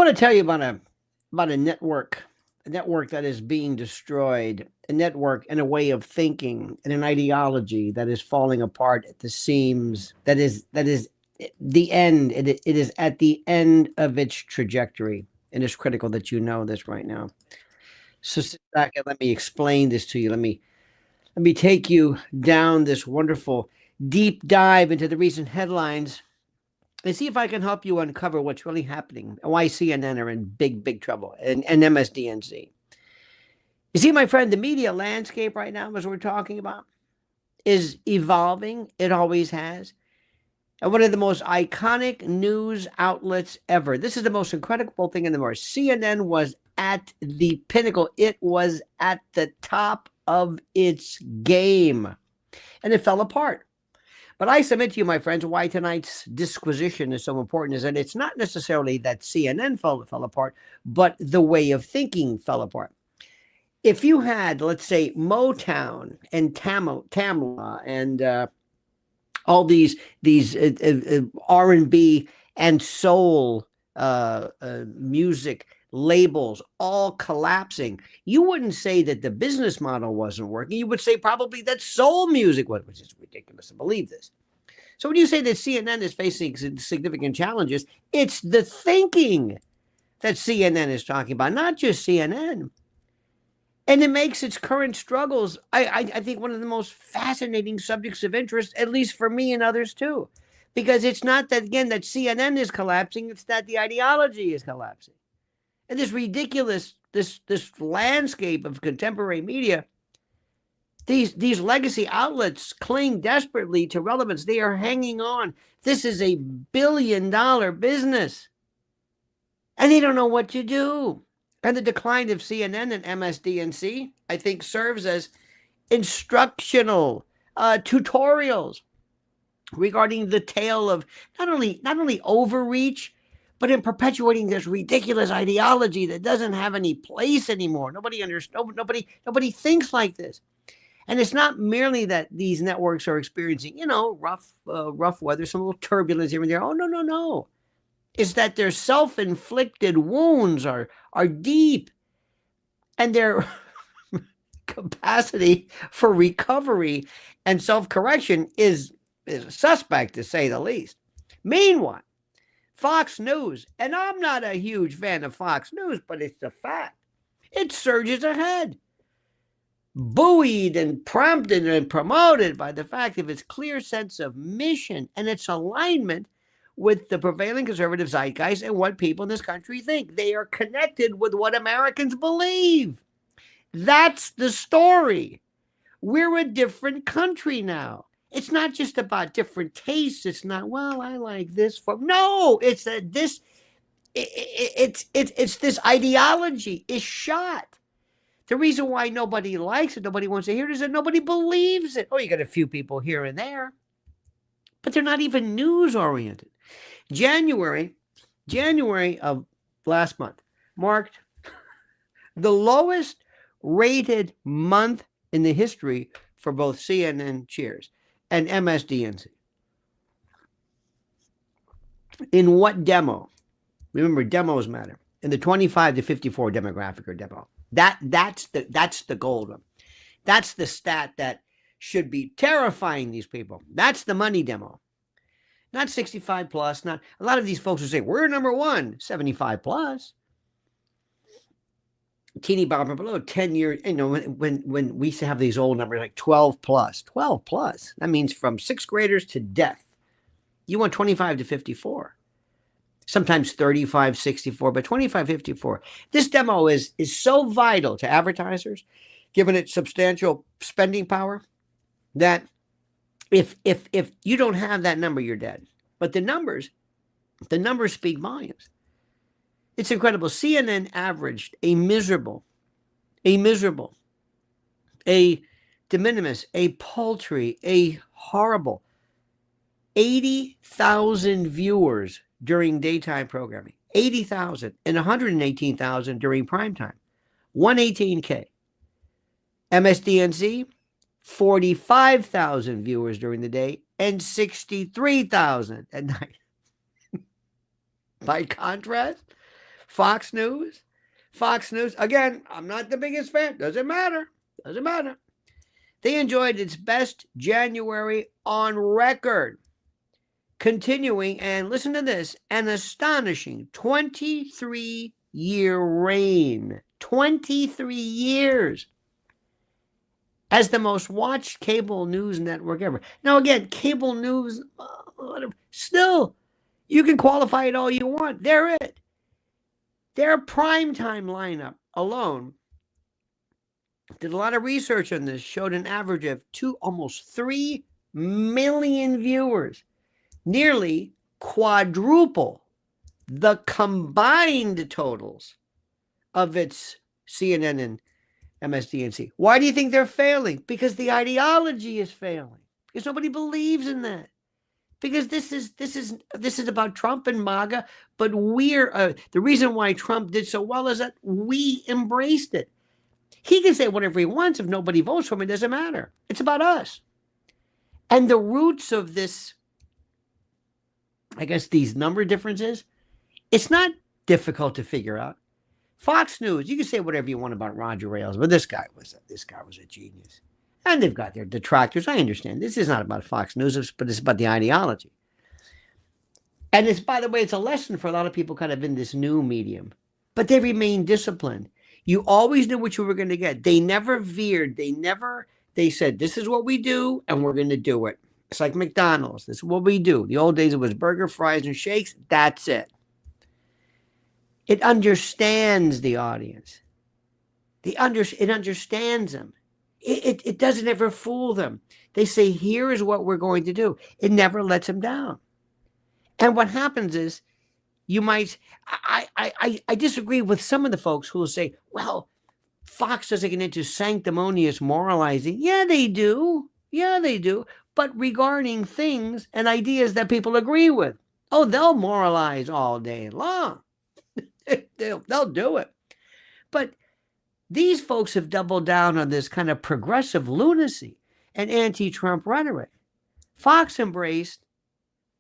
want to tell you about a network that is being destroyed, a network and a way of thinking and an ideology that is falling apart at the seams. That is the end. It is at the end of its trajectory, and it's critical that you know this right now. So sit back and let me explain this to you. Let me take you down this wonderful deep dive into the recent headlines and see if I can help you uncover what's really happening and why CNN are in big trouble and MSDNC. You see, my friend, the media landscape right now, as we're talking about, is evolving. It always has. And one of the most iconic news outlets ever. This is the most incredible thing in the world. CNN was at the pinnacle. It was at the top of its game. And it fell apart. But I submit to you, my friends, why tonight's disquisition is so important is that it's not necessarily that CNN fell apart, but the way of thinking fell apart. If you had, let's say, Motown and Tamla and all these R&B and soul music labels all collapsing, you wouldn't say that the business model wasn't working. You would say probably that soul music was, which is ridiculous to believe this. So when you say that CNN is facing significant challenges, it's the thinking that CNN is talking about, not just CNN. And it makes its current struggles, I think, one of the most fascinating subjects of interest, at least for me and others too. Because it's not that, again, that CNN is collapsing, it's that the ideology is collapsing. And this ridiculous, this landscape of contemporary media, these legacy outlets cling desperately to relevance. They are hanging on. This is a billion-dollar business. And they don't know what to do. And the decline of CNN and MSDNC, I think, serves as instructional tutorials regarding the tale of not only overreach, but in perpetuating this ridiculous ideology that doesn't have any place anymore. Nobody understands. Nobody thinks like this. And it's not merely that these networks are experiencing, rough weather, some little turbulence here and there. Oh, no. It's that their self-inflicted wounds are deep, and their capacity for recovery and self-correction is suspect, to say the least. Meanwhile, Fox News, and I'm not a huge fan of Fox News, but it's a fact. It surges ahead, buoyed and prompted and promoted by the fact of its clear sense of mission and its alignment with the prevailing conservative zeitgeist and what people in this country think. They are connected with what Americans believe. That's the story. We're a different country now. It's not just about different tastes. It's not, well, I like this from. No, it's that this. It's this ideology is shot. The reason why nobody likes it, nobody wants to hear it, is that nobody believes it. Oh, you got a few people here and there, but they're not even news oriented. January of last month marked the lowest rated month in the history for both CNN Cheers and MSDNC. In what demo? Remember, demos matter. In the 25 to 54 demographic or demo. That's the gold one. That's the stat that should be terrifying these people. That's the money demo. Not 65 plus. Not a lot of these folks will say we're number one, 75 plus. Teeny bopper below 10 years. When we used to have these old numbers like 12 plus. 12 plus. That means from sixth graders to death. You want 25 to 54. Sometimes 35, 64, but 25, 54. This demo is so vital to advertisers, given its substantial spending power, that if you don't have that number, you're dead. But the numbers speak volumes. It's incredible. CNN averaged a miserable, a de minimis, a paltry, a horrible 80,000 viewers during daytime programming. 80,000 and 118,000 during primetime. 118K. MSDNC, 45,000 viewers during the day and 63,000 at night. By contrast, Fox News. Fox News. Again, I'm not the biggest fan. Doesn't matter. Doesn't matter. They enjoyed its best January on record, continuing, and listen to this, an astonishing 23-year reign. 23 years as the most watched cable news network ever. Now, again, cable news, still, you can qualify it all you want. They're it. Their primetime lineup alone did a lot of research on this, showed an average of almost 3 million viewers, nearly quadruple the combined totals of its CNN and MSDNC. Why do you think they're failing? Because the ideology is failing. Because nobody believes in that. Because this is about Trump and MAGA, but we're the reason why Trump did so well is that we embraced it. He can say whatever he wants. If nobody votes for him, it doesn't matter. It's about us. And the roots of this, I guess, these number differences, it's not difficult to figure out. Fox News, you can say whatever you want about Roger Ailes, but this guy was a genius. And they've got their detractors. I understand. This is not about Fox News, but it's about the ideology. And it's, by the way, it's a lesson for a lot of people kind of in this new medium. But they remain disciplined. You always knew what you were going to get. They never veered. They said, this is what we do, and we're going to do it. It's like McDonald's. This is what we do. The old days, it was burger, fries, and shakes. That's it. It understands the audience. It understands them. It doesn't ever fool them. They say, here is what we're going to do. It never lets them down. And what happens is, you might, I disagree with some of the folks who will say, well, Fox doesn't get into sanctimonious moralizing. Yeah, they do. Yeah, they do. But regarding things and ideas that people agree with, oh, they'll moralize all day long. They'll do it. But these folks have doubled down on this kind of progressive lunacy and anti-Trump rhetoric. Fox embraced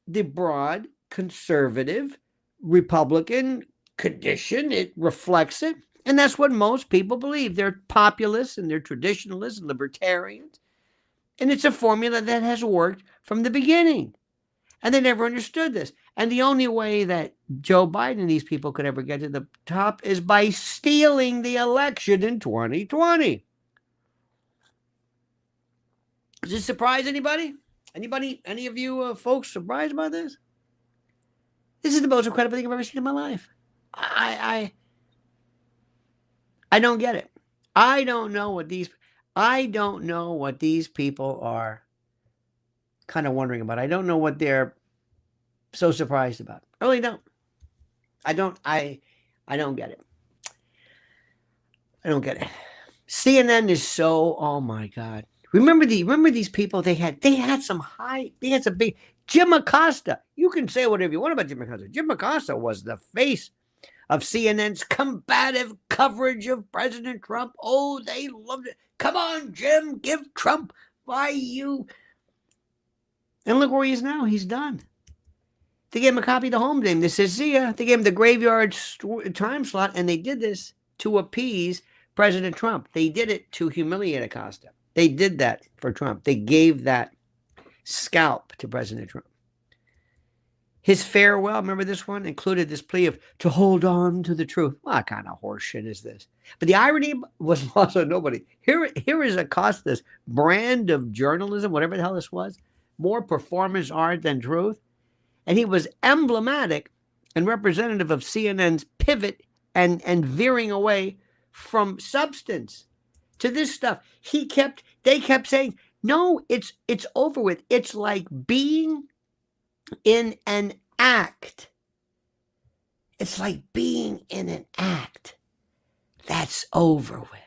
the broad, conservative, Republican condition. It reflects it. And that's what most people believe. They're populists and they're traditionalists and libertarians. And it's a formula that has worked from the beginning. And they never understood this. And the only way that Joe Biden and these people could ever get to the top is by stealing the election in 2020. Does this surprise anybody? Any of you folks surprised by this? This is the most incredible thing I've ever seen in my life. I don't get it. I don't know what these people are kind of wondering about. I don't know what they're so surprised about. I really don't. I don't get it. I don't get it. CNN is so, oh my God. Remember these people, they had some big, Jim Acosta. You can say whatever you want about Jim Acosta. Jim Acosta was the face of CNN's combative coverage of President Trump. Oh, they loved it. Come on, Jim, give Trump by you. And look where he is now. He's done. They gave him a copy of the home game. They said, see ya. They gave him the graveyard time slot, and they did this to appease President Trump. They did it to humiliate Acosta. They did that for Trump. They gave that scalp to President Trump. His farewell, remember this one, included this plea of to hold on to the truth. What kind of horseshit is this? But the irony was lost on nobody. Here is Acosta's brand of journalism, whatever the hell this was, more performance art than truth. And he was emblematic and representative of CNN's pivot and veering away from substance to this stuff. They kept saying, no, it's over with. It's like being in an act. It's like being in an act. That's over with.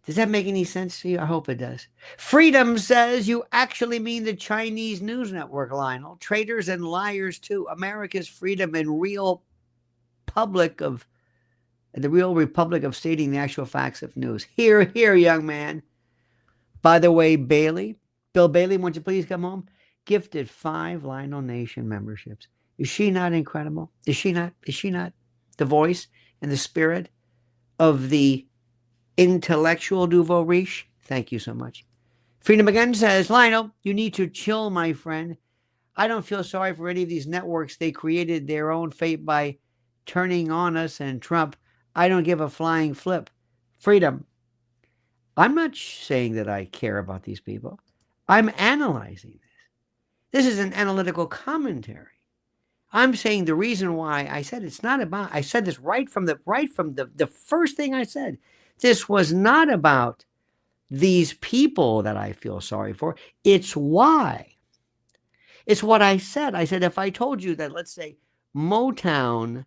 Does that make any sense to you? I hope it does. Freedom says you actually mean the Chinese news network, Lionel. Traitors and liars too. America's freedom and the real republic of stating the actual facts of news. Hear, hear, young man. By the way, Bill Bailey, won't you please come home? Gifted 5 Lionel Nation memberships. Is she not incredible? Is she not? the voice and the spirit of the intellectual nouveau riche? Thank you so much. Freedom again says, Lionel, you need to chill, my friend. I don't feel sorry for any of these networks. They created their own fate by turning on us and Trump. I don't give a flying flip. Freedom. I'm not saying that I care about these people. I'm analyzing this. This is an analytical commentary. I'm saying the reason why I said it's not about, I said this right from the first thing I said. This was not about these people that I feel sorry for. It's why. It's what I said. I said, if I told you that, let's say, Motown,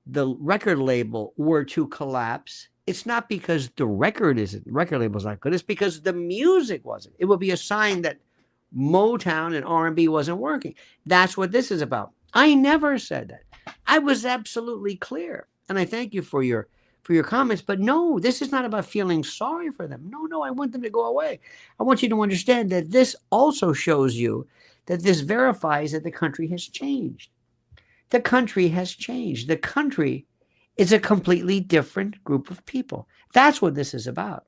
the record label, were to collapse, it's not because the record label's not good. It's because the music wasn't. It would be a sign that Motown and R&B wasn't working. That's what this is about. I never said that. I was absolutely clear. And I thank you for your comments. But no, this is not about feeling sorry for them. No, I want them to go away. I want you to understand that this also shows you that this verifies that the country has changed. The country has changed. The country is a completely different group of people. That's what this is about.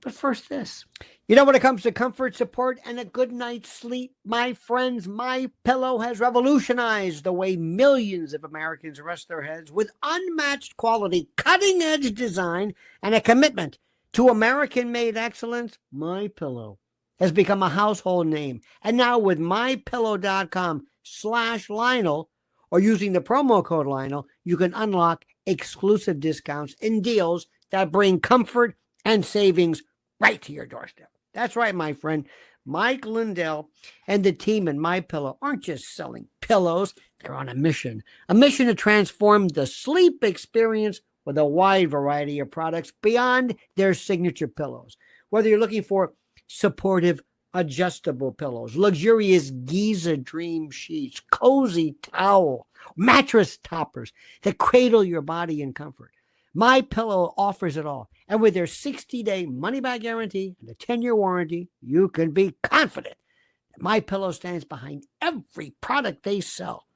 But first this. You know, when it comes to comfort, support, and a good night's sleep, my friends, My Pillow has revolutionized the way millions of Americans rest their heads with unmatched quality, cutting-edge design, and a commitment to American-made excellence. My Pillow has become a household name. And now with mypillow.com/Lionel or using the promo code Lionel, you can unlock exclusive discounts and deals that bring comfort and savings right to your doorstep. That's right, my friend. Mike Lindell and the team in My Pillow aren't just selling pillows. They're on a mission to transform the sleep experience with a wide variety of products beyond their signature pillows. Whether you're looking for supportive adjustable pillows, luxurious Giza dream sheets, cozy towel, mattress toppers that cradle your body in comfort, My Pillow offers it all. And with their 60-day money-back guarantee and a 10-year warranty, you can be confident that My Pillow stands behind every product they sell.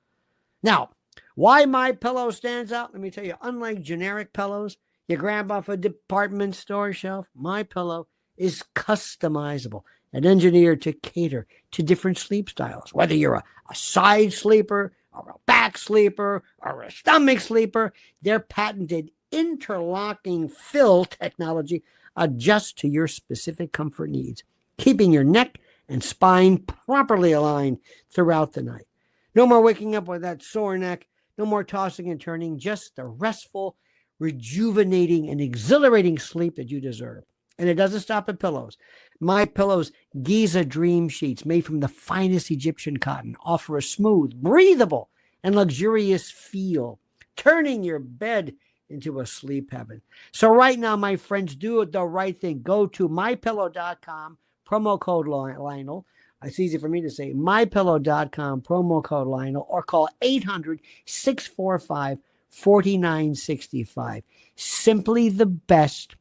Now, why My Pillow stands out? Let me tell you, unlike generic pillows you grab off a department store shelf, My Pillow is customizable and engineered to cater to different sleep styles. Whether you're a side sleeper or a back sleeper or a stomach sleeper, their patented interlocking fill technology adjusts to your specific comfort needs, keeping your neck and spine properly aligned throughout the night. No more waking up with that sore neck, no more tossing and turning, just the restful, rejuvenating, and exhilarating sleep that you deserve. And it doesn't stop at pillows. My Pillow's Giza Dream Sheets, made from the finest Egyptian cotton, offer a smooth, breathable, and luxurious feel, turning your bed into a sleep heaven. So right now, my friends, do the right thing. Go to mypillow.com, promo code Lionel. It's easy for me to say, mypillow.com, promo code Lionel, or call 800-645-4965. Simply the best.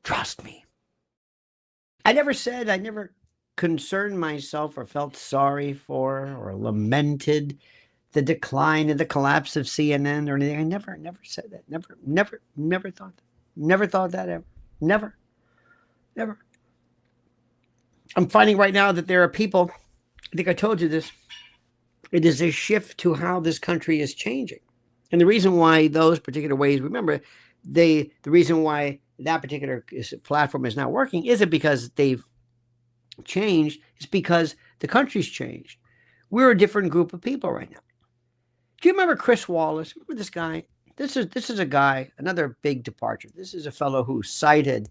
Trust me. I never concerned myself or felt sorry for or lamented the decline and the collapse of CNN or anything. I never said that. Never thought that. Never thought that ever. Never. I'm finding right now that there are people, I think I told you this, it is a shift to how this country is changing. And the reason why those particular ways, remember, the reason why that particular platform is not working isn't because they've changed. It's because the country's changed. We're a different group of people right now. Do you remember Chris Wallace? Remember this guy? This is a guy, another big departure. This is a fellow who cited,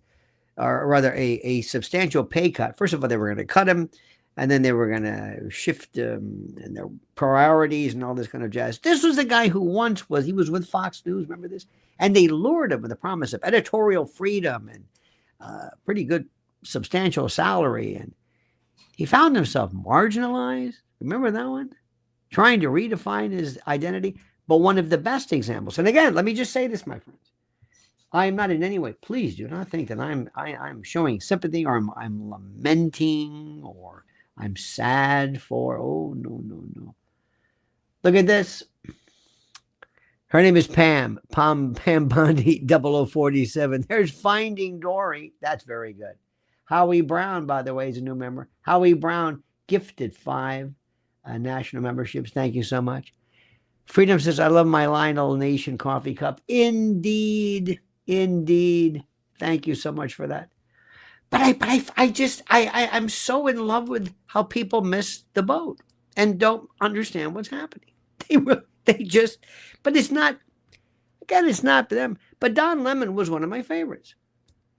or rather a substantial pay cut. First of all, they were going to cut him, and then they were going to shift and their priorities and all this kind of jazz. This was a guy who he was with Fox News, remember this? And they lured him with the promise of editorial freedom and pretty good substantial salary. And he found himself marginalized. Remember that one? Trying to redefine his identity. But one of the best examples, and again, let me just say this, my friends. I am not in any way, please do not think that I'm showing sympathy or I'm lamenting or I'm sad for, oh, no. Look at this. Her name is Pam Bondi 0047. There's Finding Dory. That's very good. Howie Brown, by the way, is a new member. Howie Brown gifted 5 national memberships. Thank you so much. Freedom says, I love my Lionel Nation coffee cup. Indeed. Indeed. Thank you so much for that. But I'm so in love with how people miss the boat and don't understand what's happening. They just, but it's not, again, it's not them. But Don Lemon was one of my favorites.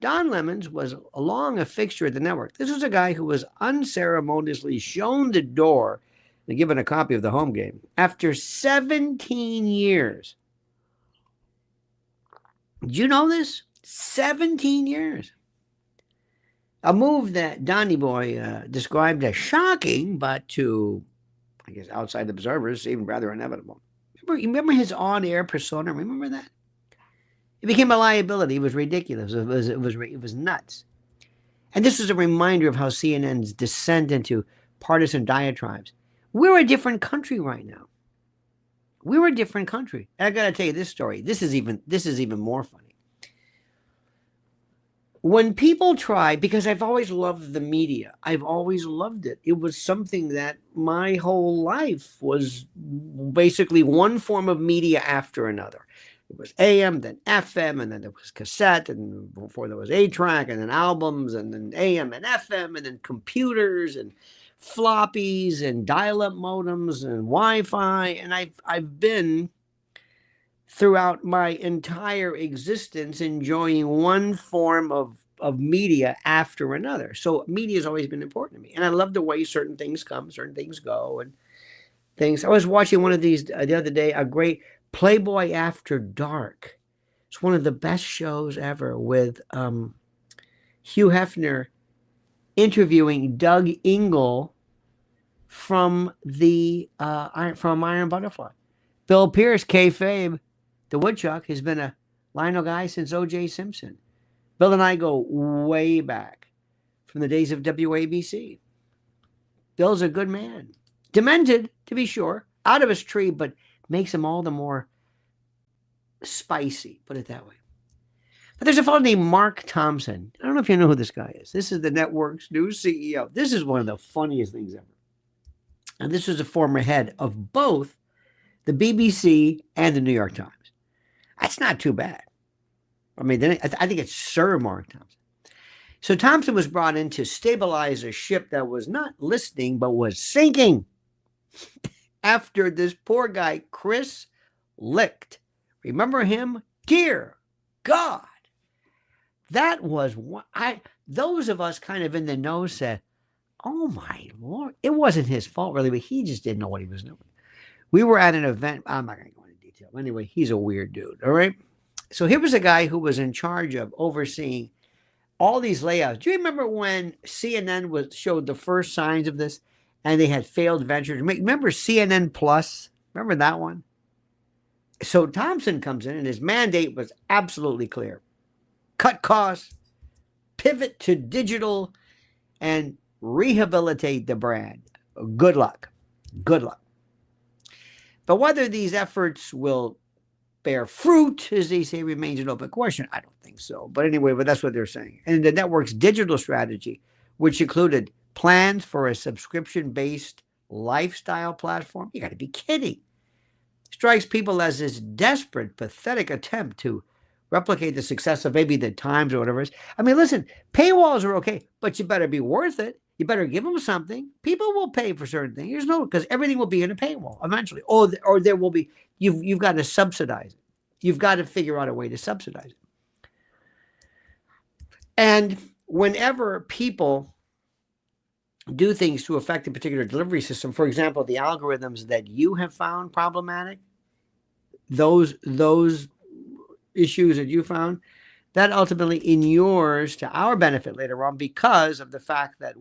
Don Lemons was long a fixture at the network. This was a guy who was unceremoniously shown the door and given a copy of the home game after 17 years. Did you know this? 17 years. A move that Donny Boy described as shocking, but to, I guess, outside observers, seemed rather inevitable. Remember his on-air persona? Remember that? It became a liability. It was ridiculous. It was nuts. And this was a reminder of how CNN's descent into partisan diatribes. We're a different country right now. We're a different country. And I got to tell you this story. This is even more funny. When people try, because I've always loved the media, I've always loved it. It was something that my whole life was basically one form of media after another. It was AM, then FM, and then there was cassette, and before there was 8-track, and then albums, and then AM and FM, and then computers, and floppies, and dial-up modems, and Wi-Fi, and I've been throughout my entire existence enjoying one form of media after another. So media has always been important to me. And I love the way certain things come, certain things go, and things. I was watching one of these the other day, a great Playboy After Dark. It's one of the best shows ever with Hugh Hefner interviewing Doug Ingle from Iron Butterfly. Bill Pierce, kayfabe, the woodchuck, has been a Lionel guy since O.J. Simpson. Bill and I go way back from the days of WABC. Bill's a good man. Demented, to be sure, out of his tree, but makes him all the more spicy, put it that way. But there's a fellow named Mark Thompson. I don't know if you know who this guy is. This is the network's new CEO. This is one of the funniest things ever. And this was a former head of both the BBC and the New York Times. That's not too bad. I mean, I think it's Sir Mark Thompson. So Thompson was brought in to stabilize a ship that was not listening, but was sinking after this poor guy, Chris Licht. Remember him? Dear God. That was what those of us kind of in the know said, oh my Lord. It wasn't his fault really, but he just didn't know what he was doing. We were at an event. I'm not going to go into detail. Anyway, he's a weird dude. All right. So here was a guy who was in charge of overseeing all these layouts. Do you remember when CNN showed the first signs of this and they had failed ventures? Remember CNN Plus? Remember that one? So Thompson comes in and his mandate was absolutely clear. Cut costs, pivot to digital, and rehabilitate the brand. Good luck. Good luck. But whether these efforts will bear fruit, as they say, remains an open question. I don't think so. But anyway, that's what they're saying. And the network's digital strategy, which included plans for a subscription-based lifestyle platform, you got to be kidding, strikes people as this desperate, pathetic attempt to replicate the success of maybe the Times or whatever it is. I mean, listen, paywalls are okay, but you better be worth it. You better give them something. People will pay for certain things. There's no, because everything will be in a paywall eventually. Or there will be, you've got to subsidize it. You've got to figure out a way to subsidize it. And whenever people do things to affect a particular delivery system, for example, the algorithms that you have found problematic, those issues that you found, that ultimately inures to our benefit later on because of the fact that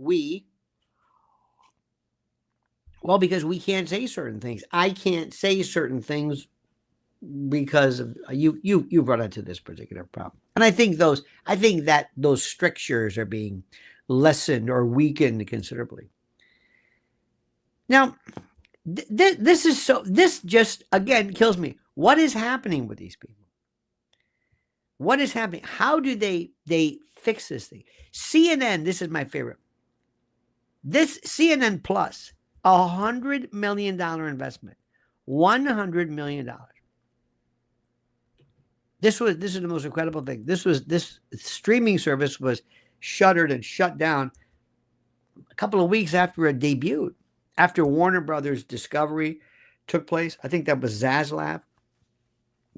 because we can't say certain things. I can't say certain things because of you brought into this particular problem. And I think that those strictures are being lessened or weakened considerably. Now, this just again kills me. What is happening with these people? What is happening? How do they fix this thing? CNN, this is my favorite. This CNN Plus, $100 million investment. $100 million. This is the most incredible thing. This streaming service was shuttered and shut down a couple of weeks after it debuted, after Warner Brothers Discovery took place. I think that was Zaslav.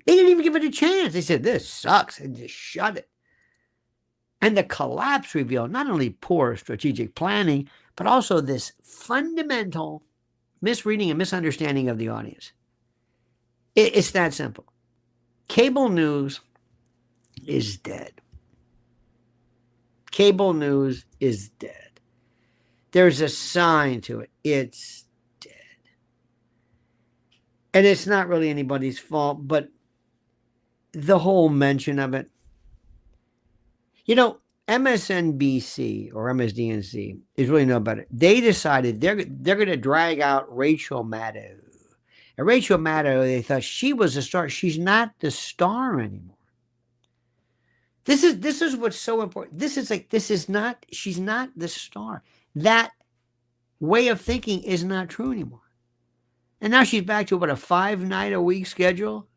They didn't even give it a chance. They said, this sucks, and just shut it. And the collapse revealed not only poor strategic planning, but also this fundamental misreading and misunderstanding of the audience. It's that simple. Cable news is dead. Cable news is dead. There's a sign to it. It's dead. And it's not really anybody's fault, but the whole mention of it. You know, MSNBC or MSDNC is really no better. They decided they're going to drag out Rachel Maddow. And Rachel Maddow, they thought she was a star. She's not the star anymore. This is what's so important. She's not the star. That way of thinking is not true anymore. And now she's back to a 5-night-a-week schedule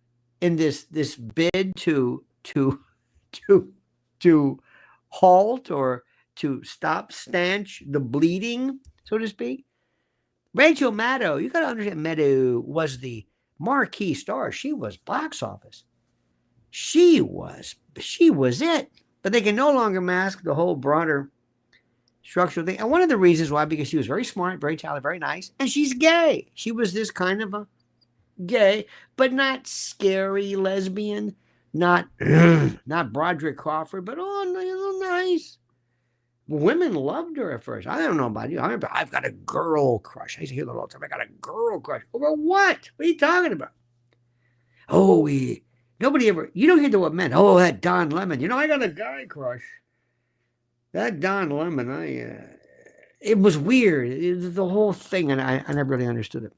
in this bid to halt or to stop stanch the bleeding, so to speak. Rachel Maddow, you got to understand, Maddow was the marquee star. She was box office. She was it. But they can no longer mask the whole broader structural thing. And one of the reasons why, because she was very smart, very talented, very nice, and she's gay. She was this kind of a gay, but not scary lesbian, not Broderick Crawford, but nice. Women loved her at first. I don't know about you. I remember I've got a girl crush. I used to hear that all the time. I got a girl crush. Over what? What are you talking about? Oh, nobody ever, you don't hear the word men. Oh, that Don Lemon. You know, I got a guy crush. That Don Lemon, it was weird. The whole thing, and I never really understood it.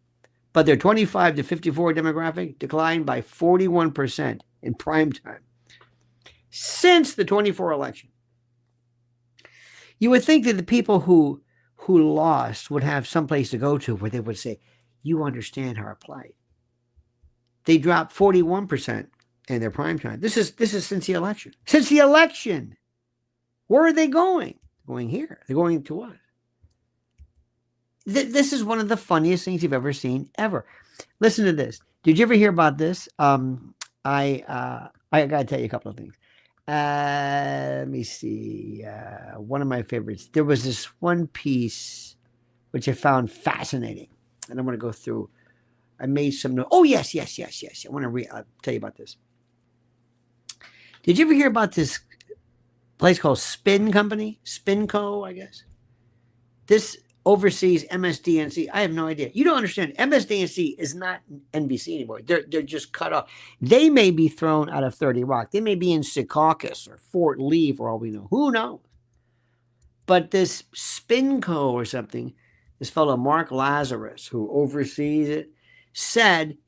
But their 25 to 54 demographic declined by 41% in prime time since the 24 election. You would think that the people who lost would have some place to go to where they would say, you understand our plight. They dropped 41% in their prime time. This is since the election. Since the election. Where are they going? Going here. They're going to us. This is one of the funniest things you've ever seen, ever. Listen to this. Did you ever hear about this? I got to tell you a couple of things. Let me see. One of my favorites. There was this one piece which I found fascinating, and I'm going to go through. I made some notes. Oh, yes. I want to tell you about this. Did you ever hear about this place called Spin Company? Spinco, I guess. This oversees MSDNC. I have no idea. You don't understand. MSDNC is not NBC anymore. They're just cut off. They may be thrown out of 30 Rock. They may be in Secaucus or Fort Lee for all we know. Who knows? But this Spinco or something, this fellow Mark Lazarus, who oversees it, said,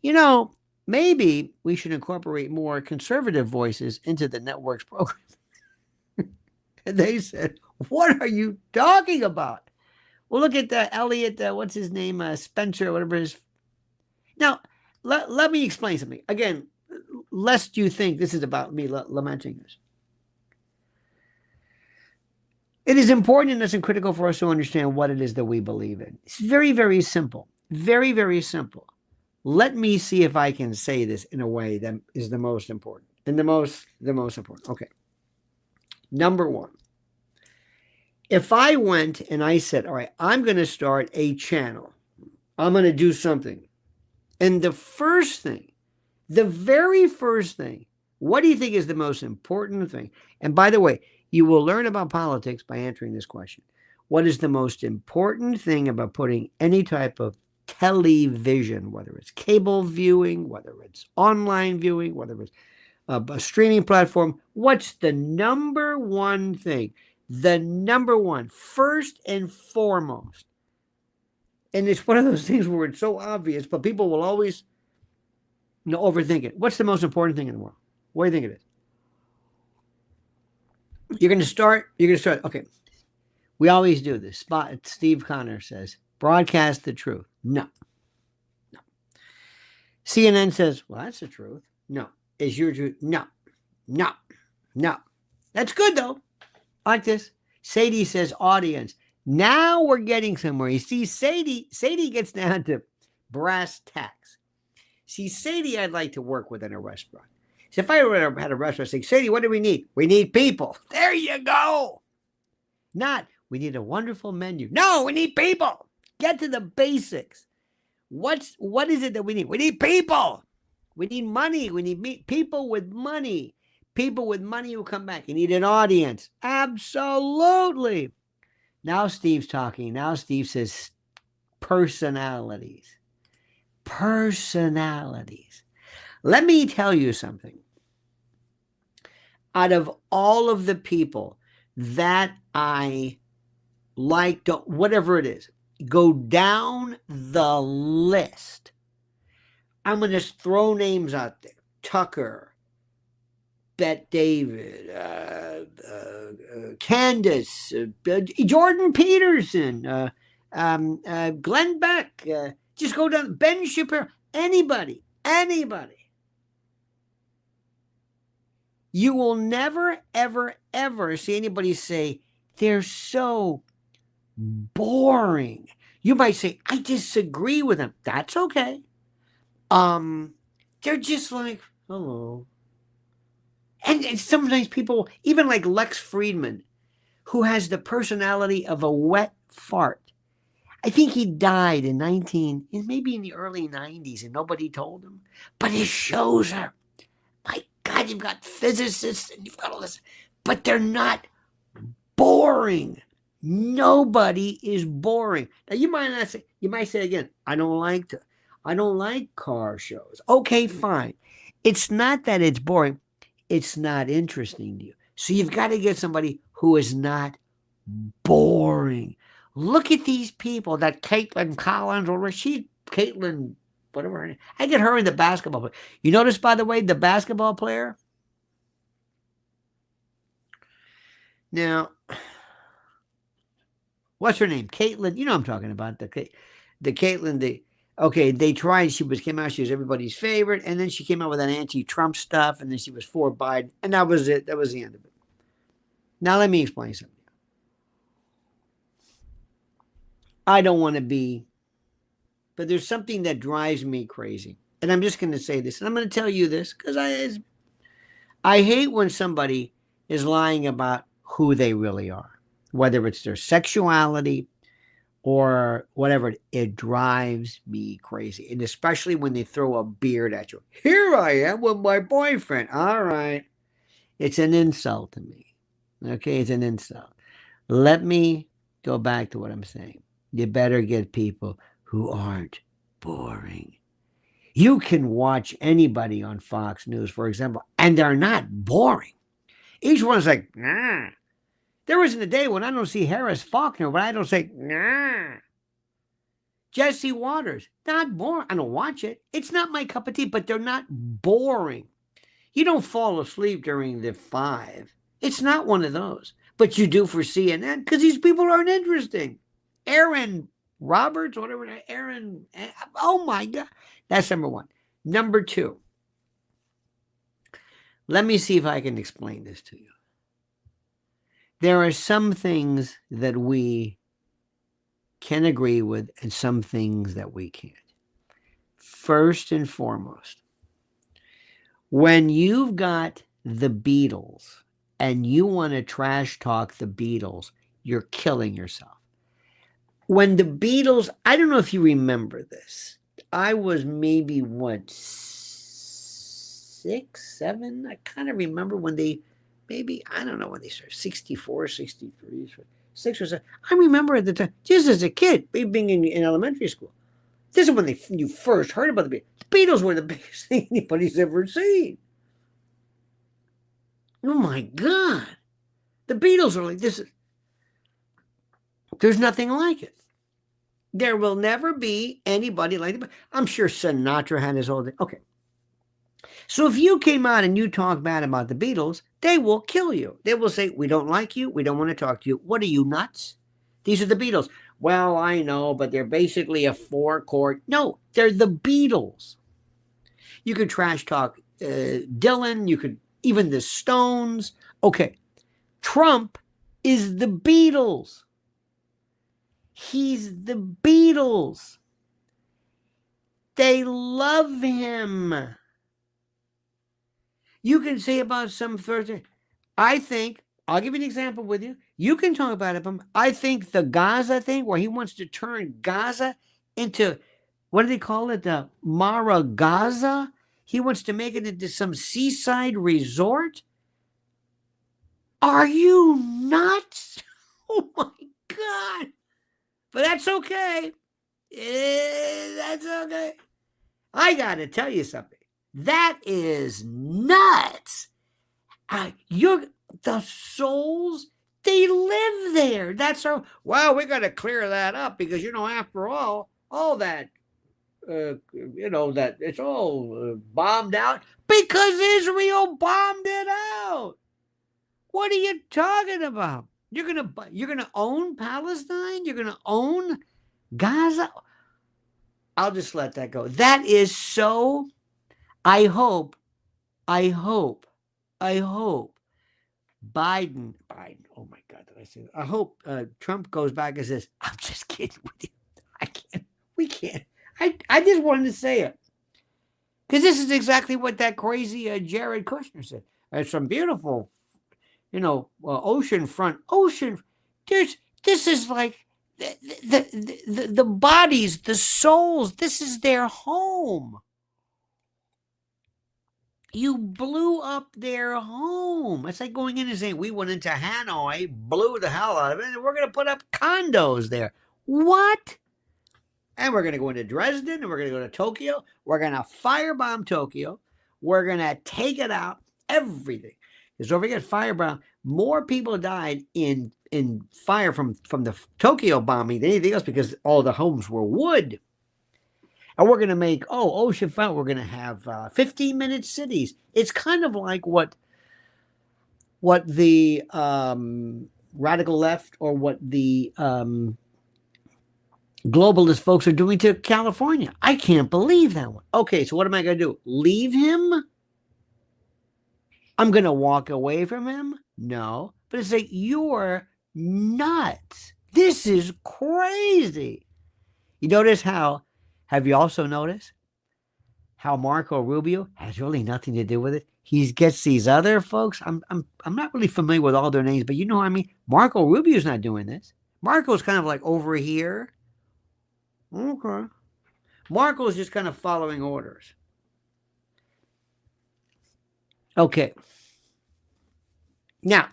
maybe we should incorporate more conservative voices into the network's program. And they said, what are you talking about? Well, look at Elliot, what's his name? Spencer, whatever his. Now, let me explain something. Again, lest you think this is about me lamenting this. It is important and critical for us to understand what it is that we believe in. It's very, very simple. Very, very simple. Let me see if I can say this in a way that is the most important. And the most important. Okay. Number one. If I went and I said, all right, I'm going to start a channel. I'm going to do something. And the very first thing, what do you think is the most important thing? And by the way, you will learn about politics by answering this question. What is the most important thing about putting any type of television, whether it's cable viewing, whether it's online viewing, whether it's a streaming platform? What's the number one thing? The number one, first and foremost. And it's one of those things where it's so obvious, but people will always No, overthink it. What's the most important thing in the world? What do you think it is? You're going to start. Okay. We always do this. Steve Connor says, broadcast the truth. No. CNN says, well, that's the truth. No. Is your truth? No. No. No. That's good, though. I like this. Sadie says, audience. Now we're getting somewhere. You see, Sadie gets down to brass tacks. See, Sadie, I'd like to work with in a restaurant. So if I had a restaurant, I'd say, Sadie, what do we need? We need people. There you go. Not, we need a wonderful menu. No, we need people. Get to the basics. What is it that we need? We need people. We need money. We need people with money. People with money who come back. You need an audience. Absolutely. Now Steve's talking. Now Steve says personalities. Personalities. Let me tell you something. Out of all of the people that I like, whatever it is, go down the list. I'm going to throw names out there. Tucker, Bette David, Candace, Jordan Peterson, Glenn Beck, just go down, Ben Shapiro, anybody. You will never, ever, ever see anybody say, they're so boring. You might say, I disagree with them. That's okay. They're just like, hello. And sometimes people, even like Lex Friedman, who has the personality of a wet fart. I think he died maybe in the early 90s, and nobody told him. But his shows are, my God, you've got physicists and you've got all this, but they're not boring. Nobody is boring. Now you might say again, I don't like car shows. Okay, fine. It's not that it's boring. It's not interesting to you. So you've got to get somebody who is not boring. Look at these people. That Caitlin Collins or Caitlin, whatever her name. I get her in the basketball player. You notice, by the way, the basketball player? Now, what's her name? Caitlin. You know what I'm talking about. The Caitlin, okay, they tried. She was everybody's favorite, and then she came out with that anti-Trump stuff, and then she was for Biden, and that was it. That was the end of it. Now let me explain something. I don't want to be, but there's something that drives me crazy, and I'm just going to say this, and I'm going to tell you this because I hate when somebody is lying about who they really are, whether it's their sexuality or whatever. It drives me crazy. And especially when they throw a beard at you. Here I am with my boyfriend. All right. It's an insult to me. Okay, it's an insult. Let me go back to what I'm saying. You better get people who aren't boring. You can watch anybody on Fox News, for example, and they're not boring. Each one's like, nah. There isn't a day when I don't see Harris Faulkner, but I don't say, nah. Jesse Waters, not boring. I don't watch it. It's not my cup of tea, but they're not boring. You don't fall asleep during the 5. It's not one of those. But you do for CNN because these people aren't interesting. Aaron Roberts, whatever, Aaron, oh my God. That's number 1. Number 2. Let me see if I can explain this to you. There are some things that we can agree with and some things that we can't. First and foremost, when you've got the Beatles and you want to trash talk the Beatles, you're killing yourself. When the Beatles, I don't know if you remember this. I was maybe, 6, 7? I kind of remember when they, maybe, I don't know when they started, 64, 63, 6 or 7. I remember at the time, just as a kid, being in elementary school. This is when you first heard about the Beatles. The Beatles were the biggest thing anybody's ever seen. Oh my God. The Beatles are like, there's nothing like it. There will never be anybody like it. I'm sure Sinatra had his whole thing. Okay. So if you came out and you talk bad about the Beatles, they will kill you. They will say, we don't like you. We don't want to talk to you. What are you, nuts? These are the Beatles. Well, I know, but they're basically a four-chord. No, they're the Beatles. You could trash talk Dylan. You could, even the Stones. Okay, Trump is the Beatles. He's the Beatles. They love him. You can say about some Thursday. I think, I'll give you an example with you. You can talk about it. I think the Gaza thing, where he wants to turn Gaza into, what do they call it? The Mara Gaza? He wants to make it into some seaside resort? Are you nuts? Oh my God. But that's okay. That's okay. I got to tell you something. That is nuts. The souls, they live there. That's our, well, we got to clear that up because, after all that, that it's all bombed out because Israel bombed it out. What are you talking about? You're gonna own Palestine? You're gonna own Gaza? I'll just let that go. That is so. I hope Biden. Oh my God, did I say that? I hope Trump goes back and says, "I'm just kidding with you. I can't. We can't." I just wanted to say it because this is exactly what that crazy Jared Kushner said. It's some beautiful, ocean front. This is like the bodies, the souls. This is their home. You blew up their home. It's like going in and saying, we went into Hanoi, blew the hell out of it, and we're going to put up condos there. What? And we're going to go into Dresden, and we're going to go to Tokyo. We're going to firebomb Tokyo. We're going to take it out, everything. Because don't forget, firebomb, more people died in fire from the Tokyo bombing than anything else because all the homes were wood. And we're going to make, ocean front, we're going to have 15-minute cities. It's kind of like what the radical left or what the globalist folks are doing to California. I can't believe that one. Okay, so what am I going to do? Leave him? I'm going to walk away from him? No. But it's like, you're nuts. This is crazy. You notice how, have you also noticed how Marco Rubio has really nothing to do with it? He gets these other folks. I'm not really familiar with all their names, but you know what I mean? Marco Rubio's not doing this. Marco's kind of like over here. Okay. Marco's just kind of following orders. Okay. Now,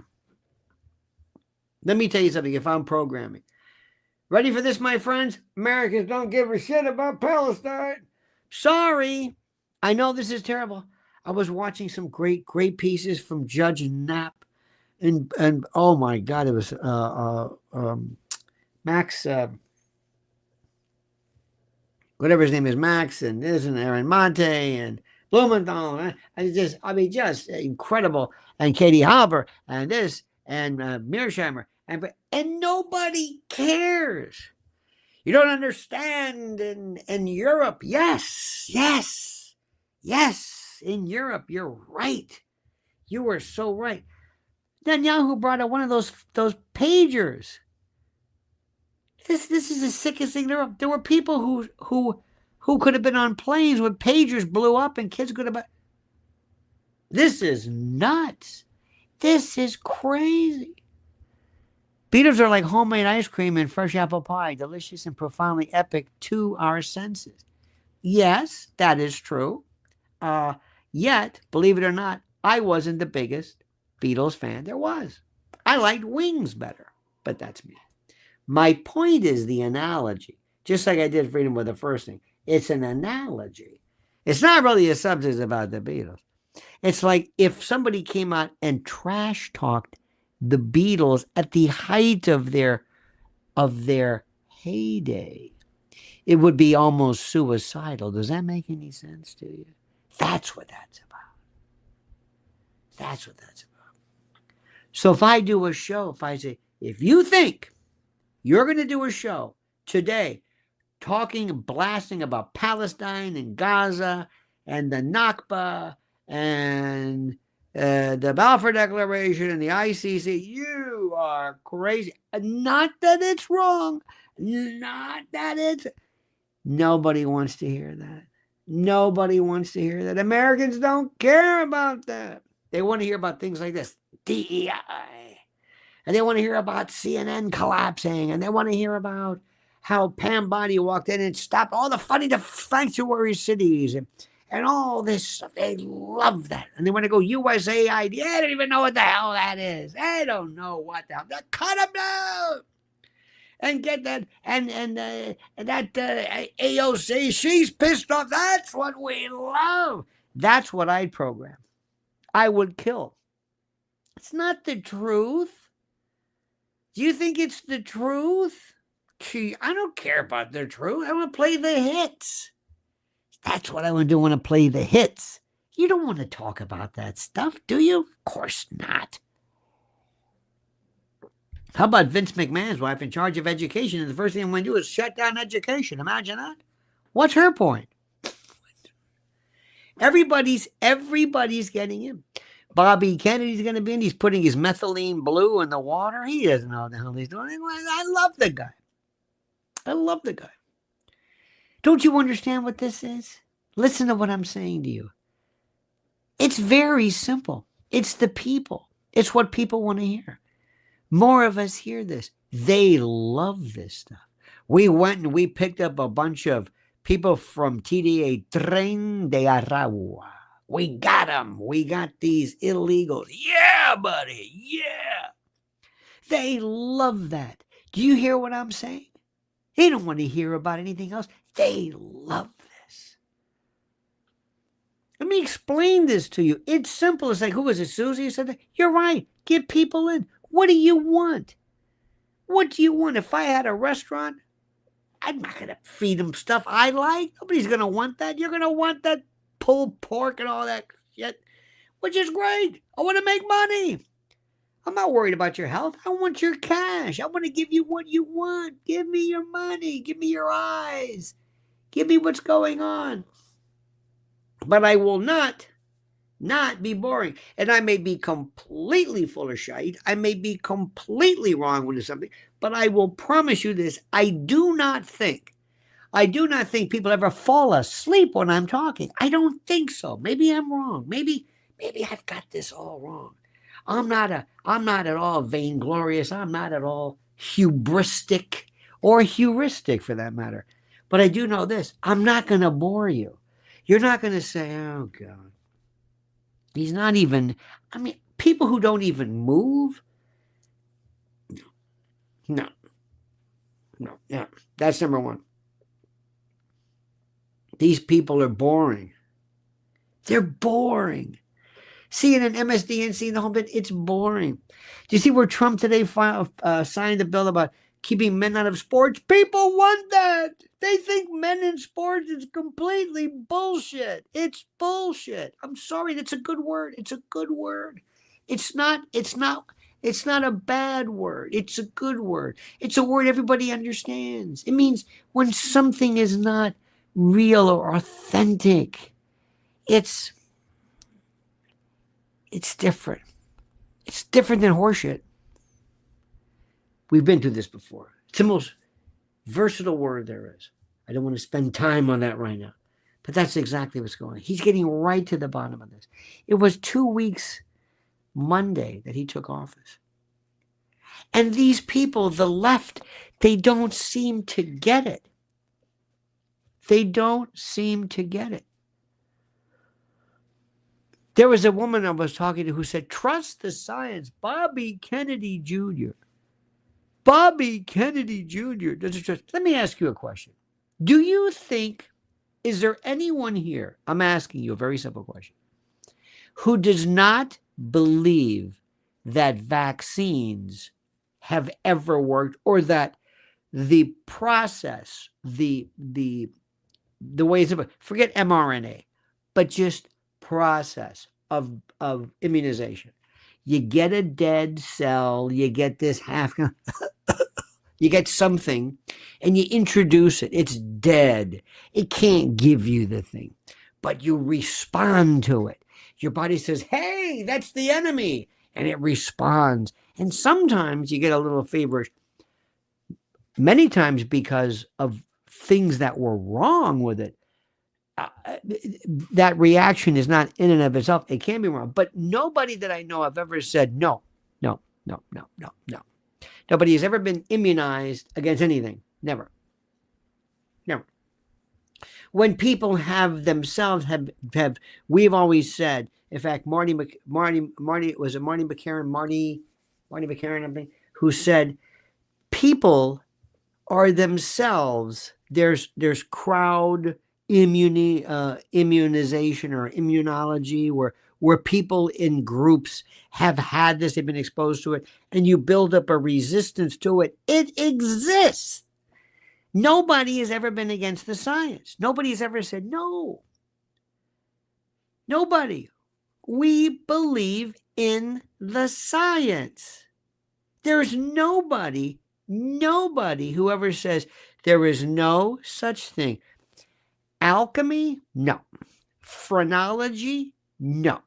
let me tell you something. If I'm programming, ready for this, my friends? Americans don't give a shit about Palestine. Sorry. I know this is terrible. I was watching some great pieces from Judge Knapp, and oh my God, it was Max, whatever his name is, Max, and this and Aaron Monte and Blumenthal. Just incredible. And Katie Halber and this and Mearsheimer and nobody cares. You don't understand in Europe. Yes. In Europe, you're right. You were so right. Netanyahu brought out one of those pagers. This is the sickest thing. There were people who could have been on planes when pagers blew up and kids could have been. This is nuts. This is crazy. Beatles are like homemade ice cream and fresh apple pie, delicious and profoundly epic to our senses. Yes, that is true. Yet, believe it or not, I wasn't the biggest Beatles fan there was. I liked Wings better, but that's me. My point is the analogy, just like I did Freedom with the first thing. It's an analogy. It's not really a substance about the Beatles. It's like if somebody came out and trash talked the Beatles at the height of their heyday, it would be almost suicidal. Does that make any sense to you? That's what that's about. That's what that's about. So if I do a show, if I say, if you think you're going to do a show today talking and blasting about Palestine and Gaza and the Nakba and the Balfour Declaration and the ICC, you are crazy. Not that it's wrong. Not that it's... Nobody wants to hear that. Nobody wants to hear that. Americans don't care about that. They want to hear about things like this. DEI. And they want to hear about CNN collapsing. And they want to hear about how Pam Bondi walked in and stopped all the funding to sanctuary cities and all this stuff. They love that. And they want to go USAID. They don't even know what the hell that is. They don't know what the hell. Cut them down. And get that, and that AOC, she's pissed off. That's what we love. That's what I'd program. I would kill. It's not the truth. Do you think it's the truth? Gee, I don't care about the truth. I want to play the hits. That's what I want to do. I want to play the hits. You don't want to talk about that stuff, do you? Of course not. How about Vince McMahon's wife in charge of education? And the first thing I'm going to do is shut down education. Imagine that. What's her point? Everybody's getting in. Bobby Kennedy's going to be in. He's putting his methylene blue in the water. He doesn't know what the hell he's doing. I love the guy. I love the guy. Don't you understand what this is? Listen to what I'm saying to you. It's very simple. It's the people. It's what people want to hear. More of us hear this. They love this stuff. We went and we picked up a bunch of people from TDA, Tren de Aragua. We got them. We got these illegals. Yeah, buddy. Yeah. They love that. Do you hear what I'm saying? They don't want to hear about anything else. They love this. Let me explain this to you. It's simple. It's like, who was it, Susie? Said that. You're right. Get people in. What do you want? What do you want? If I had a restaurant, I'm not going to feed them stuff I like. Nobody's going to want that. You're going to want that pulled pork and all that shit, which is great. I want to make money. I'm not worried about your health. I want your cash. I want to give you what you want. Give me your money. Give me your eyes. Give me what's going on. But I will not be boring. And I may be completely full of shite. I may be completely wrong with something. But I will promise you this. I do not think people ever fall asleep when I'm talking. I don't think so. Maybe I'm wrong. Maybe I've got this all wrong. I'm not at all vainglorious. I'm not at all hubristic or heuristic for that matter. But I do know this. I'm not going to bore you. You're not going to say, oh, God. He's not even, people who don't even move. No. Yeah, that's number one. These people are boring. They're boring. CNN, MSDNC, the whole bit, it's boring. Do you see where Trump today signed the bill about keeping men out of sports? People want that. They think men in sports is completely bullshit. It's bullshit. I'm sorry, that's a good word. It's a good word. It's not a bad word. It's a good word. It's a word everybody understands. It means when something is not real or authentic, it's different. It's different than horseshit. We've been through this before. It's the most versatile word there is. I don't want to spend time on that right now. But that's exactly what's going on. He's getting right to the bottom of this. It was 2 weeks Monday that he took office. And these people, the left, they don't seem to get it. They don't seem to get it. There was a woman I was talking to who said, trust the science. Bobby Kennedy Jr. Bobby Kennedy Jr. doesn't trust. Let me ask you a question. Do you think, is there anyone here, I'm asking you a very simple question, who does not believe that vaccines have ever worked, or that the process, the ways of, forget mRNA, but just process of immunization. You get a dead cell, you get this half, you get something, and you introduce it. It's dead. It can't give you the thing, but you respond to it. Your body says, hey, that's the enemy, and it responds. And sometimes you get a little feverish, many times because of things that were wrong with it. That reaction is not in and of itself. It can be wrong, but nobody that I know of ever said no, no, no, no, no, no. Nobody has ever been immunized against anything. Never. Never. When people have themselves have we've always said, in fact, Marty was it Marty McCarran, I think, who said people are themselves, there's crowd immunization or immunology where people in groups have had this, they've been exposed to it, and you build up a resistance to it. It exists. Nobody has ever been against the science. Nobody has ever said no. Nobody. We believe in the science. There's nobody who ever says there is no such thing. Alchemy? No. Phrenology? No.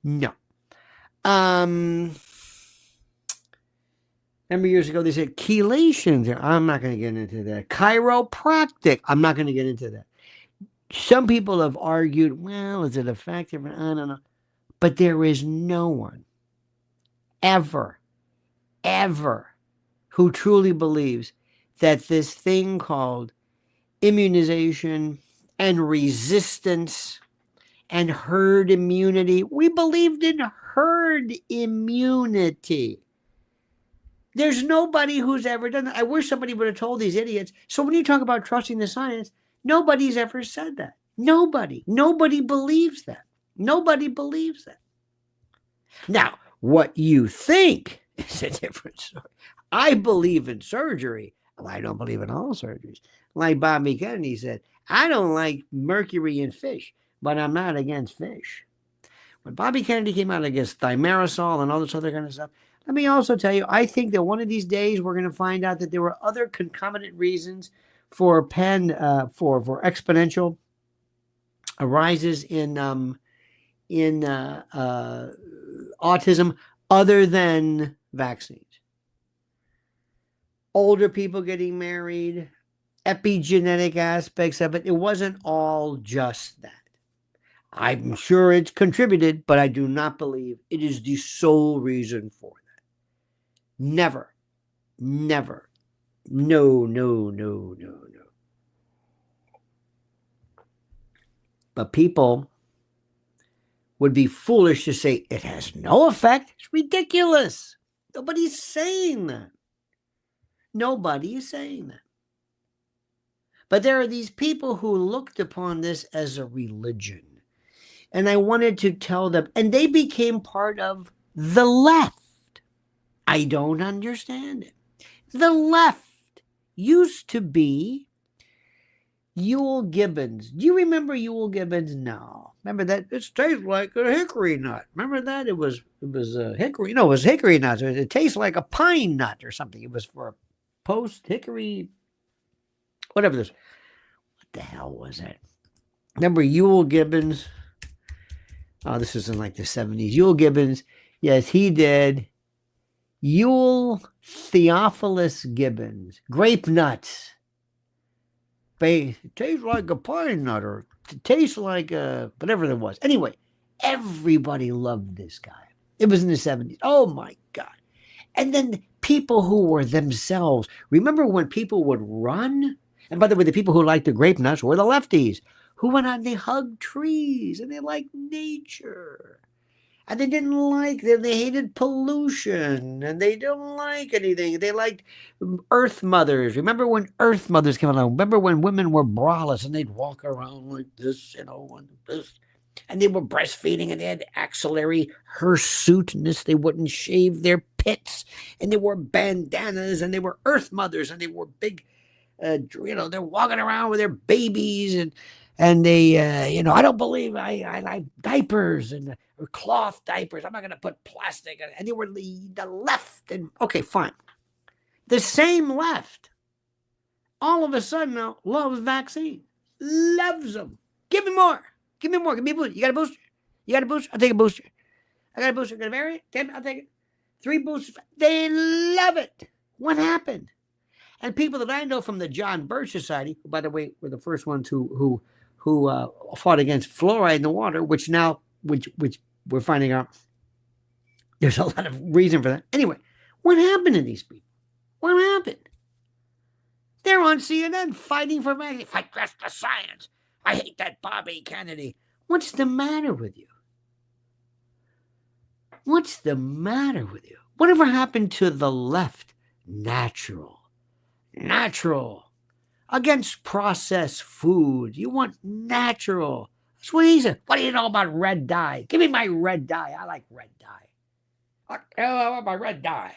No. Remember years ago they said chelation. I'm not going to get into that. Chiropractic. I'm not going to get into that. Some people have argued, well, is it effective? I don't know. But there is no one ever who truly believes that this thing called immunization and resistance and herd immunity, we believed in herd immunity. There's nobody who's ever done that. I wish somebody would have told these idiots. So when you talk about trusting the science, nobody's ever said that. Nobody believes that. Nobody believes that. Now, what you think is a different story. I believe in surgery. Well, I don't believe in all surgeries. Like Bobby Kennedy said, I don't like mercury in fish, but I'm not against fish. When Bobby Kennedy came out against thimerosal and all this other kind of stuff, let me also tell you, I think that one of these days we're going to find out that there were other concomitant reasons for for exponential rises in autism other than vaccines. Older people getting married, epigenetic aspects of it. It wasn't all just that. I'm sure it's contributed, but I do not believe it is the sole reason for that. Never. Never. No. But people would be foolish to say it has no effect. It's ridiculous. Nobody's saying that. Nobody is saying that. But there are these people who looked upon this as a religion. And I wanted to tell them, and they became part of the left. I don't understand it. The left used to be Ewell Gibbons. Do you remember Ewell Gibbons? No. Remember that? It tastes like a hickory nut. Remember that? It was a hickory. No, it was hickory nuts. It tastes like a pine nut or something. It was for a post hickory, whatever this. What the hell was that? Remember Ewell Gibbons? Oh, this is in like the 70s. Ewell Gibbons. Yes, he did. Ewell Theophilus Gibbons. Grape nuts. It tastes like a pine nut, or it tastes like whatever it was. Anyway, everybody loved this guy. It was in the 70s. Oh my God. And then people who were themselves. Remember when people would run? And by the way, the people who liked the grape nuts were the lefties, who went out and they hugged trees and they liked nature. And they didn't like, they hated pollution, and they don't like anything. They liked earth mothers. Remember when earth mothers came along? Remember when women were braless and they'd walk around like this, and this, and they were breastfeeding and they had axillary hirsuteness. They wouldn't shave their pits, and they wore bandanas, and they were earth mothers, and they were big, they're walking around with their babies, and And they, I don't believe I like diapers and or cloth diapers. I'm not going to put plastic. And they were the left. And okay, fine. The same left, all of a sudden now, loves vaccine. Loves them. Give me more. Give me more. Give me a booster. You got a booster? You got a booster? I'll take a booster. I got a booster. Got a variant? I'll take it. 3 boosters. They love it. What happened? And people that I know from the John Birch Society, who, by the way, were the first ones who fought against fluoride in the water, which we're finding out there's a lot of reason for that. Anyway, what happened to these people? What happened? They're on CNN fighting for vaccine. Fight the science. I hate that Bobby Kennedy. What's the matter with you? What's the matter with you? Whatever happened to the left? Natural. Against processed food. You want natural. That's what he said. What do you know about red dye? Give me my red dye. I like red dye. I want my red dye.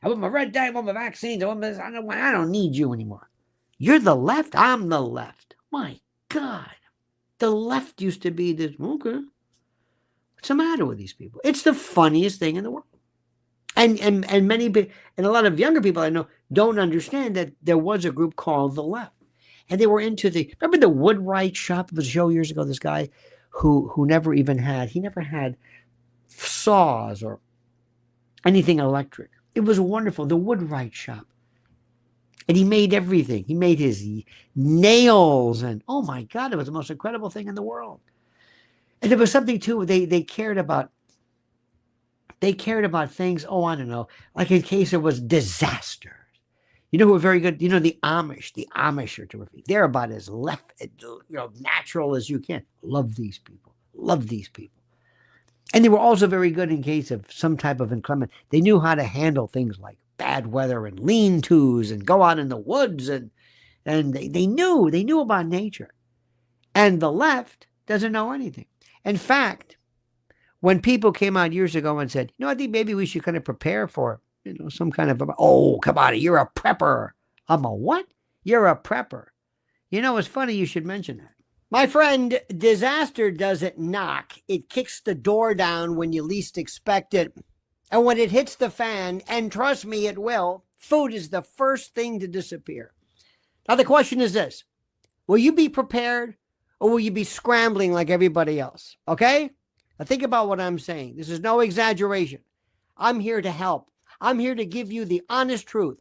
I want my red dye. I want my vaccines. I don't need you anymore. You're the left. I'm the left. My God. The left used to be this. Okay. What's the matter with these people? It's the funniest thing in the world. And a lot of younger people I know don't understand that there was a group called the left. And they were into remember the Woodwright shop? It was a show years ago, this guy who never had saws or anything electric. It was wonderful, the Woodwright shop. And he made everything. He made his nails and, oh my God, it was the most incredible thing in the world. And there was something too, they cared about things, I don't know, like in case there was disasters. You know who are very good? You know, the Amish are terrific. They're about as left, natural as you can. Love these people. And they were also very good in case of some type of inclement. They knew how to handle things like bad weather and lean-tos and go out in the woods. And they knew about nature. And the left doesn't know anything. In fact, when people came out years ago and said, I think maybe we should kind of prepare for, some kind of, oh, come on, you're a prepper. I'm a what? You're a prepper. It's funny you should mention that. My friend, disaster doesn't knock. It kicks the door down when you least expect it. And when it hits the fan, and trust me, it will, food is the first thing to disappear. Now, the question is this. Will you be prepared or will you be scrambling like everybody else? Okay? Now think about what I'm saying. This is no exaggeration. I'm here to help. I'm here to give you the honest truth.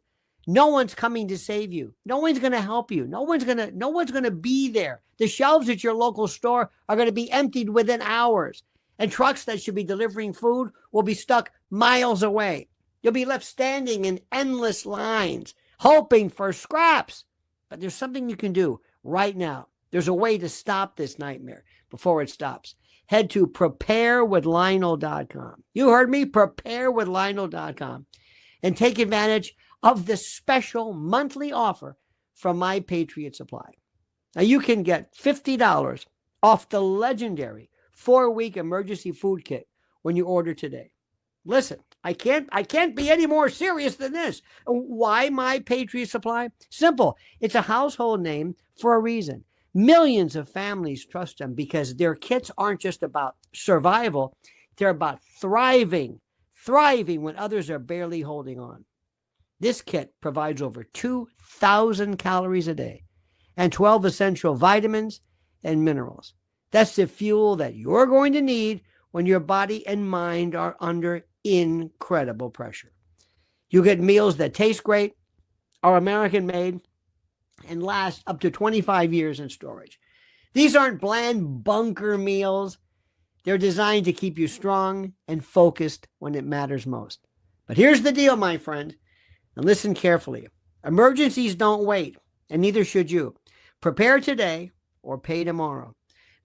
No one's coming to save you. No one's going to help you. No one's going to be there. The shelves at your local store are going to be emptied within hours. And trucks that should be delivering food will be stuck miles away. You'll be left standing in endless lines, hoping for scraps. But there's something you can do right now. There's a way to stop this nightmare before it stops. Head to preparewithlionel.com. You heard me, preparewithlionel.com. And take advantage of the special monthly offer from My Patriot Supply. Now you can get $50 off the legendary 4-week emergency food kit when you order today. Listen, I can't be any more serious than this. Why My Patriot Supply? Simple. It's a household name for a reason. Millions of families trust them because their kits aren't just about survival. They're about thriving when others are barely holding on. This kit provides over 2,000 calories a day and 12 essential vitamins and minerals. That's the fuel that you're going to need when your body and mind are under incredible pressure. You get meals that taste great, are American made, and last up to 25 years in storage. These aren't bland bunker meals. They're designed to keep you strong and focused when it matters most. But here's the deal, my friend. And listen carefully. Emergencies don't wait, and neither should you. Prepare today or pay tomorrow.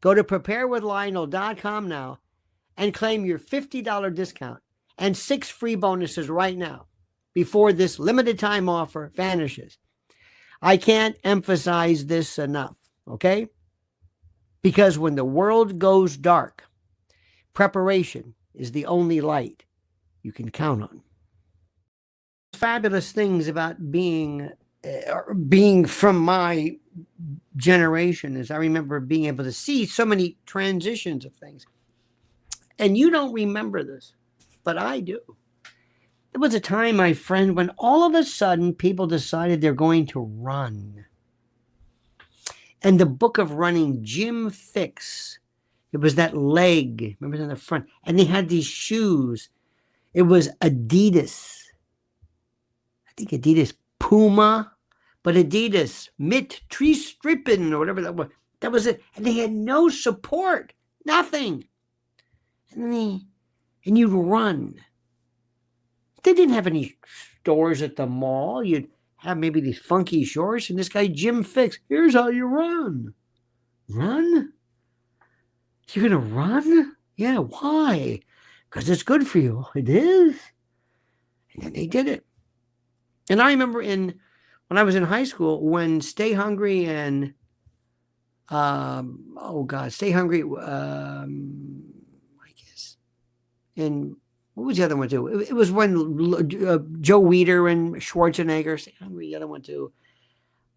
Go to preparewithlionel.com now and claim your $50 discount and 6 free bonuses right now before this limited time offer vanishes. I can't emphasize this enough, okay? Because when the world goes dark, preparation is the only light you can count on. Fabulous things about being being from my generation, is I remember being able to see so many transitions of things. And you don't remember this, but I do. There was a time, my friend, when all of a sudden people decided they're going to run. And the book of running, Jim Fix, it was that leg, remember, on the front. And they had these shoes. It was Adidas. I think Adidas Puma, but Adidas Mit Tree Strippen or whatever that was. That was it. And they had no support, nothing. And you'd run. They didn't have any stores at the mall. You'd have maybe these funky shorts, and this guy Jim Fix, here's how you run. Run? You're gonna run? Yeah, why? Because it's good for you. It is. And then they did it. And I remember when I was in high school, when Stay Hungry and Stay Hungry, I guess. And what was the other one too? It was when Joe Weider and Schwarzenegger, Stay Hungry, the other one too.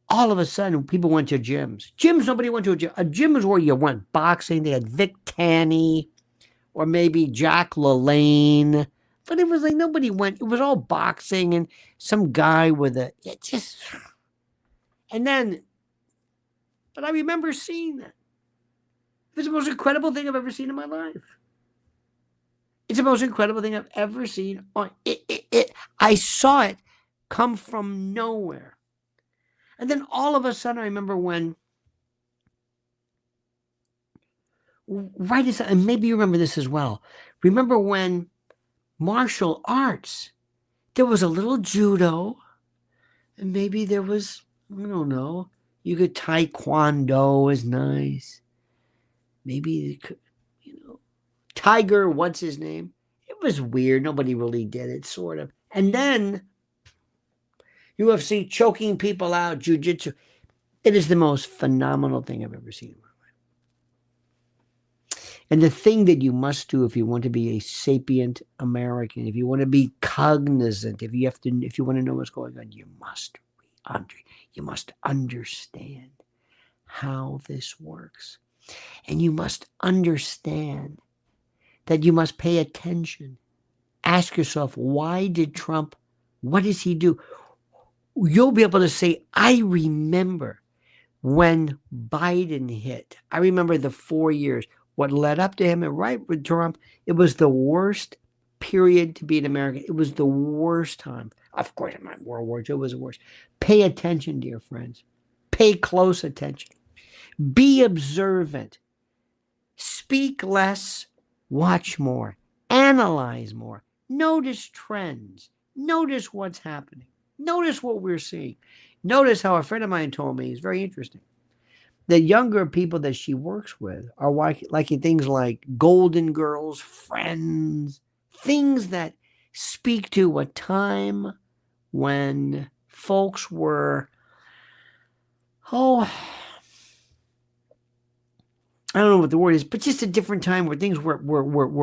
All of a sudden, people went to gyms. Nobody went to a gym. A gym is where you went boxing. They had Vic Tanny or maybe Jack LaLanne. But it was like nobody went. It was all boxing and some guy with but I remember seeing that. It was the most incredible thing I've ever seen in my life. It's the most incredible thing I've ever seen. I saw it come from nowhere. And then all of a sudden, I remember when, and maybe you remember this as well. Remember when martial arts, there was a little judo, and maybe there was, I don't know, you could taekwondo is nice. Maybe you could, Tiger, what's his name? It was weird. Nobody really did it, sort of. And then UFC choking people out, jiu-jitsu. It is the most phenomenal thing I've ever seen in my life. And the thing that you must do if you want to be a sapient American, if you want to be cognizant, if you want to know what's going on, you must understand how this works. And you must understand that you must pay attention. Ask yourself, why did Trump, what does he do? You'll be able to say, I remember when Biden hit. I remember the 4 years, what led up to him and right with Trump. It was the worst period to be an American. It was the worst time. Of course, in World War II, it was the worst. Pay attention, dear friends. Pay close attention. Be observant. Speak less. Watch more. Analyze more. Notice trends. Notice what's happening. Notice what we're seeing. Notice how a friend of mine told me, it's very interesting, the younger people that she works with are liking things like Golden Girls, Friends, things that speak to a time when folks were, I don't know what the word is, but just a different time where things were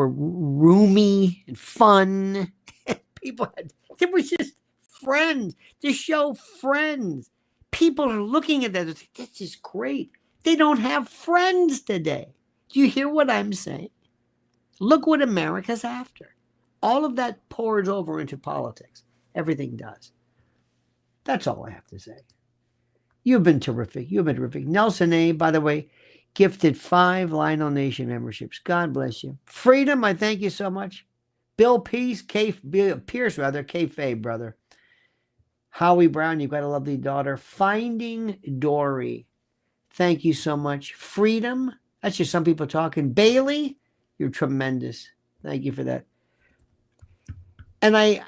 roomy and fun. They were just friends. The show Friends. People are looking at that. It's like, this is great. They don't have friends today. Do you hear what I'm saying? Look what America's after. All of that pours over into politics. Everything does. That's all I have to say. You've been terrific. You've been terrific. Nelson A., by the way, gifted 5 Lionel Nation memberships. God bless you. Freedom, I thank you so much. Bill Pierce, K-Fay, brother. Howie Brown, you've got a lovely daughter. Finding Dory, thank you so much. Freedom, that's just some people talking. Bailey, you're tremendous. Thank you for that. And I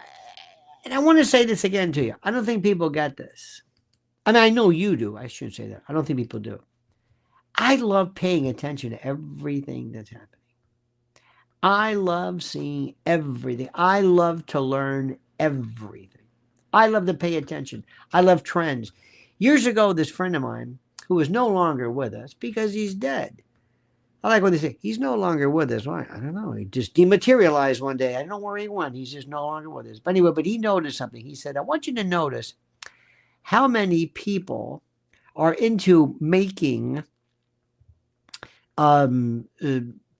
want to say this again to you. I don't think people get this. I mean, I know you do. I shouldn't say that. I don't think people do. I love paying attention to everything that's happening. I love seeing everything. I love to learn everything. I love to pay attention. I love trends. Years ago, this friend of mine, who is no longer with us because he's dead. I like what they say. He's no longer with us. Why? I don't know. He just dematerialized one day. I don't know where he went. He's just no longer with us. But anyway, he noticed something. He said, I want you to notice how many people are into making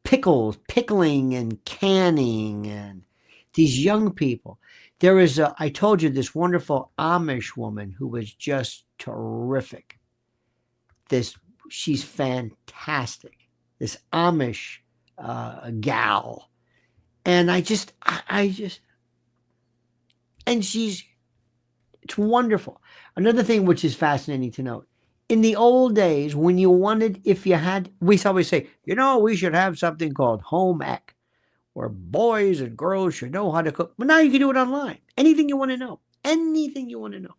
pickling and canning, and these young people. There is I told you, this wonderful Amish woman who was just terrific. She's fantastic. This Amish gal. And it's wonderful. Another thing which is fascinating to note, in the old days, when you wanted, we always say, we should have something called home ec, where boys and girls should know how to cook. But now you can do it online. Anything you want to know. Anything you want to know.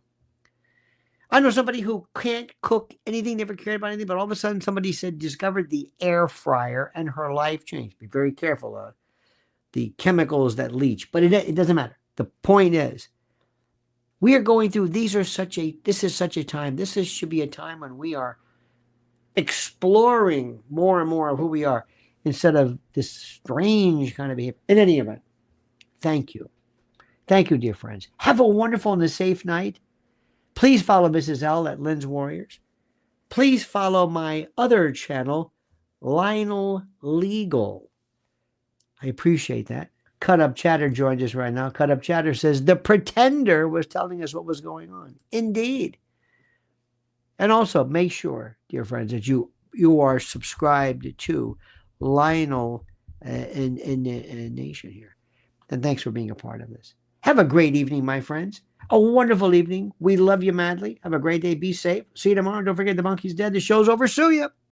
I know somebody who can't cook anything, never cared about anything, but all of a sudden somebody discovered the air fryer, and her life changed. Be very careful of the chemicals that leach. But it doesn't matter. The point is, we are going through, this is such a time, should be a time when we are exploring more and more of who we are, instead of this strange kind of behavior. In any event, thank you. Thank you, dear friends. Have a wonderful and a safe night. Please follow Mrs. L at Lynn's Warriors. Please follow my other channel, Lionel Legal. I appreciate that. Cut Up Chatter joined us right now. Cut Up Chatter says, the pretender was telling us what was going on. Indeed. And also, make sure, dear friends, that you are subscribed to Lionel in Nation here. And thanks for being a part of this. Have a great evening, my friends. A wonderful evening. We love you madly. Have a great day. Be safe. See you tomorrow. Don't forget, the monkey's dead. The show's over. Sue ya.